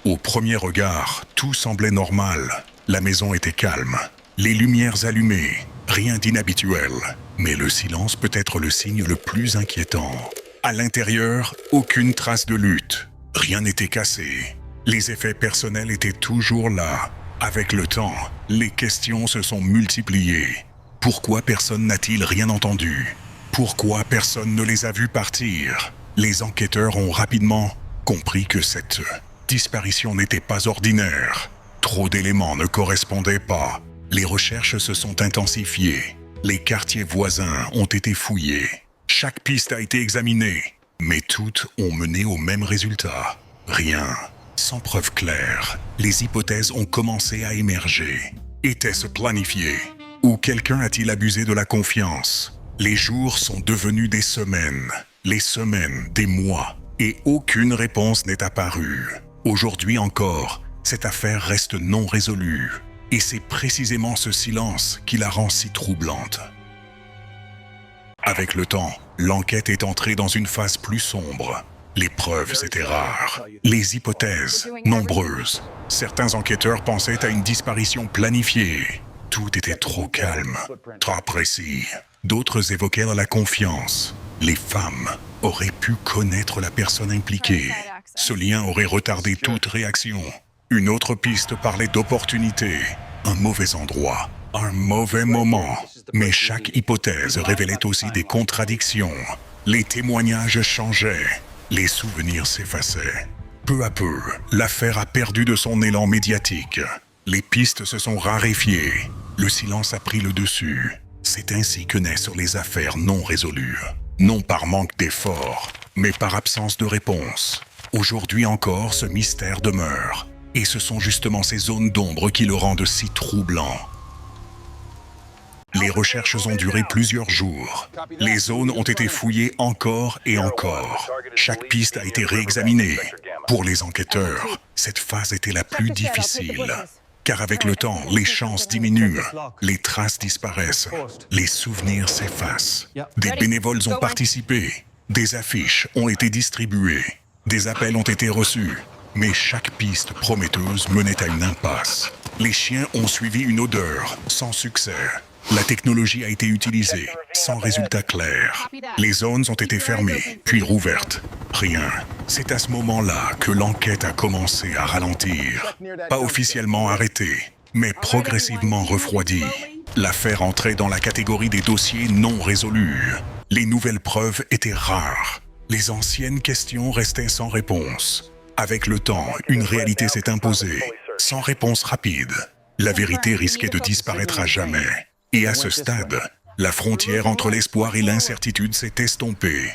Au premier regard, tout semblait normal. La maison était calme, les lumières allumées, rien d'inhabituel. Mais le silence peut être le signe le plus inquiétant. À l'intérieur, aucune trace de lutte. Rien n'était cassé. Les effets personnels étaient toujours là. Avec le temps, les questions se sont multipliées. Pourquoi personne n'a-t-il rien entendu? Pourquoi personne ne les a vus partir? Les enquêteurs ont rapidement compris que cette disparition n'était pas ordinaire. Trop d'éléments ne correspondaient pas. Les recherches se sont intensifiées. Les quartiers voisins ont été fouillés. Chaque piste a été examinée, mais toutes ont mené au même résultat. Rien. Sans preuve claire, les hypothèses ont commencé à émerger. Était-ce planifié? Ou quelqu'un a-t-il abusé de la confiance? Les jours sont devenus des semaines, les semaines des mois, et aucune réponse n'est apparue. Aujourd'hui encore, cette affaire reste non résolue. Et c'est précisément ce silence qui la rend si troublante. Avec le temps, l'enquête est entrée dans une phase plus sombre. Les preuves étaient rares, les hypothèses nombreuses. Certains enquêteurs pensaient à une disparition planifiée. Tout était trop calme, trop précis. D'autres évoquaient la confiance. Les femmes auraient pu connaître la personne impliquée. Ce lien aurait retardé toute réaction. Une autre piste parlait d'opportunité, un mauvais endroit, un mauvais moment. Mais chaque hypothèse révélait aussi des contradictions. Les témoignages changeaient, les souvenirs s'effaçaient. Peu à peu, l'affaire a perdu de son élan médiatique. Les pistes se sont raréfiées, le silence a pris le dessus. C'est ainsi que naissent les affaires non résolues. Non par manque d'efforts, mais par absence de réponse. Aujourd'hui encore, ce mystère demeure. Et ce sont justement ces zones d'ombre qui le rendent si troublant. Les recherches ont duré plusieurs jours. Les zones ont été fouillées encore et encore. Chaque piste a été réexaminée. Pour les enquêteurs, cette phase était la plus difficile. Car avec le temps, les chances diminuent, les traces disparaissent, les souvenirs s'effacent. Des bénévoles ont participé, des affiches ont été distribuées, des appels ont été reçus. Mais chaque piste prometteuse menait à une impasse. Les chiens ont suivi une odeur, sans succès. La technologie a été utilisée, sans résultat clair. Les zones ont été fermées, puis rouvertes. Rien. C'est à ce moment-là que l'enquête a commencé à ralentir. Pas officiellement arrêtée, mais progressivement refroidie. L'affaire entrait dans la catégorie des dossiers non résolus. Les nouvelles preuves étaient rares. Les anciennes questions restaient sans réponse. Avec le temps, une réalité s'est imposée, sans réponse rapide. La vérité risquait de disparaître à jamais. Et à ce stade, la frontière entre l'espoir et l'incertitude s'est estompée.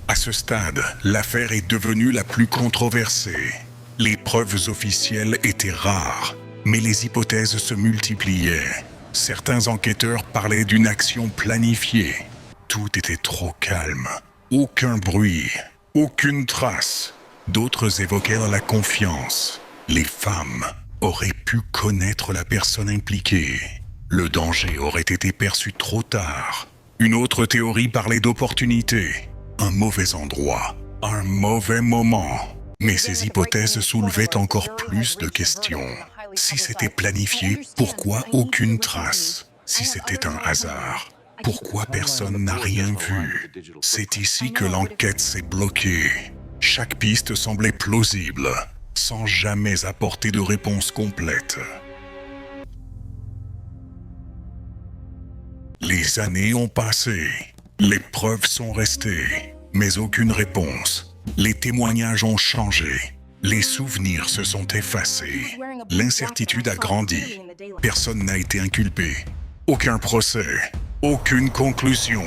À ce stade, l'affaire est devenue la plus controversée. Les preuves officielles étaient rares, mais les hypothèses se multipliaient. Certains enquêteurs parlaient d'une action planifiée. Tout était trop calme. Aucun bruit. Aucune trace. D'autres évoquèrent la confiance. Les femmes auraient pu connaître la personne impliquée. Le danger aurait été perçu trop tard. Une autre théorie parlait d'opportunité. Un mauvais endroit. Un mauvais moment. Mais ces hypothèses soulevaient encore plus de questions. Si c'était planifié, pourquoi aucune trace? Si c'était un hasard, pourquoi personne n'a rien vu? C'est ici que l'enquête s'est bloquée. Chaque piste semblait plausible, sans jamais apporter de réponse complète. Les années ont passé. Les preuves sont restées, mais aucune réponse. Les témoignages ont changé. Les souvenirs se sont effacés. L'incertitude a grandi. Personne n'a été inculpé. Aucun procès. Aucune conclusion.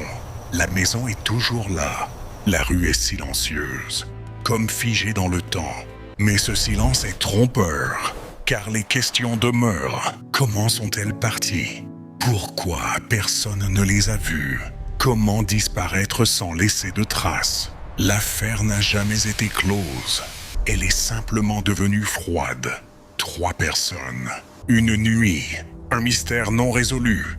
La maison est toujours là. La rue est silencieuse, comme figée dans le temps. Mais ce silence est trompeur, car les questions demeurent. Comment sont-elles parties? Pourquoi personne ne les a vues? Comment disparaître sans laisser de traces? L'affaire n'a jamais été close. Elle est simplement devenue froide. 3 personnes. Une nuit. Un mystère non résolu.